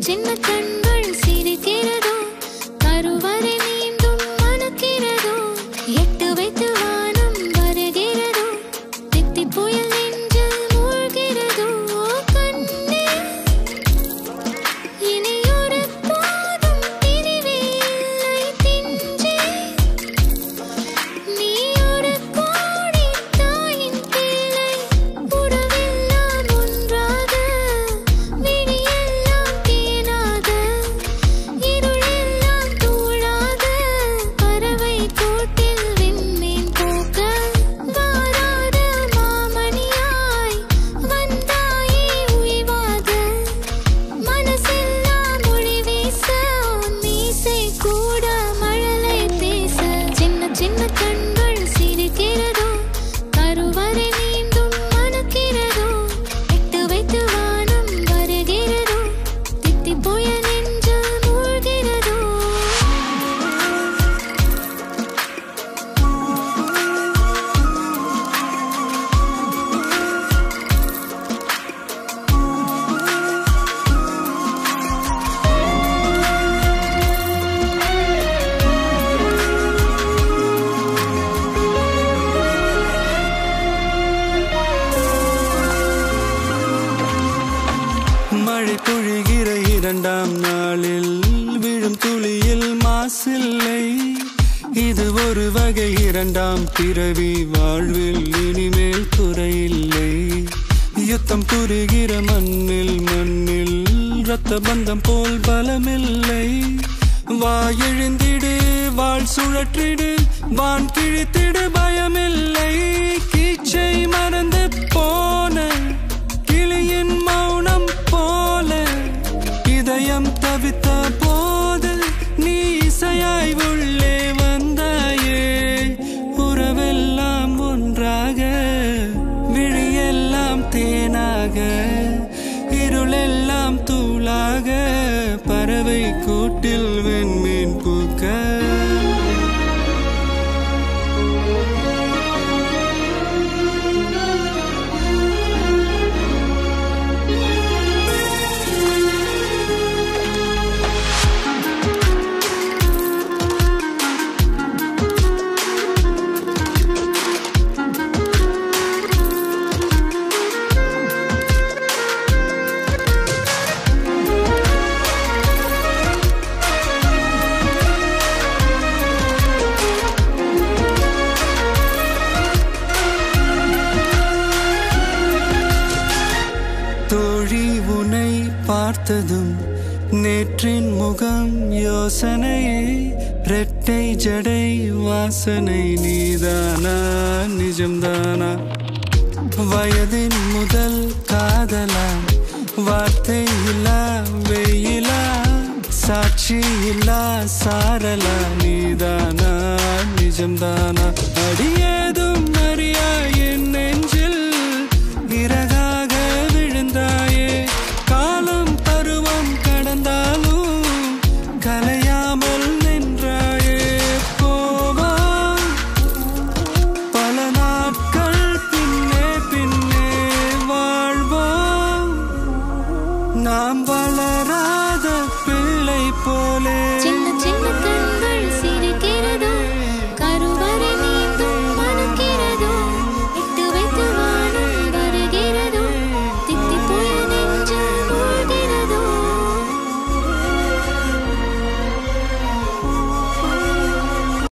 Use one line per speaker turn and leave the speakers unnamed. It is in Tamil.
சின்ன கண்கள் சிரிக்கிறதோ கருவறை மீண்டும் மணக்கிறதோ எட்டு வைத்து வானம் வருகிறதோ தித்தி புயல் நெஞ்சு மூழ்கிறதோ கண்ணே இனியொரு போதும் பிரிவே இல்லை பிஞ்சே நீ ஒரு கோடி தாயின் பிள்ளை உறவெல்லாம் ஒன்றாக விழியெல்லாம் தேனாக இருளெல்லாம் தூளாக பறவை கூட்டில் விண்மீன் போக்க வாராத மாமணியாய் வந்தாயே உய்வாக மனசெல்லாம் மொழி வீச மீசை கூட மழலை பேச சின்ன சின்ன கண்கள் சிரிக்கிறதோ கருவறை மீண்டும் மணக்கிறதோ எட்டு வைத்து வானம் வருகிறதோ தித்தி புயல் நெஞ்சு மூழ்கிறதோ
மழை பொழிகிற இரண்டாம் நாளில் விழும் துளியில் மாசில்லை இது ஒரு வகை இரண்டாம் பிறவி வாழ்வில் இனிமேல் குறையில்லை யுத்தம் புரிகிற மண்ணில் இரத்த பந்தம் போல் பலமில்லை வா எழுந்திடு வாழ் சுழற்றிடு வான் கிழித்திடு பயமில்லை கீச்சை மறந்து போன கிளியின் மௌனம் போல இதயம் தவித்த போது நீ இசையாய் உள்ளே வந்தாயே உறவெல்லாம் ஒன்றாக விழியெல்லாம் தேனாக இருளெல்லாம் தூளாக பறவை கூட்டில் வெண்மீன் பூக்க தோழி உன்னை பார்த்ததும் நேற்றின் முகம் யோசனையே ரெட்டை ஜடை வாசனை நீதானா நிஜம்தானா வயதின் முதல் காதலா வார்த்தை இல்லா வெயிலா சாட்சி இல்லா சாரலா நீதானா நிஜம்தானா அடியேதும் அறியா என் நெஞ்சில் இறகாக விழுந்தாயே காலம் பருவம் கடந்தாலும் கலையாமல் நின்றாயே போவாம் பல நாட்கள் பின்னே பின்னே வாழ்வோம் நாம்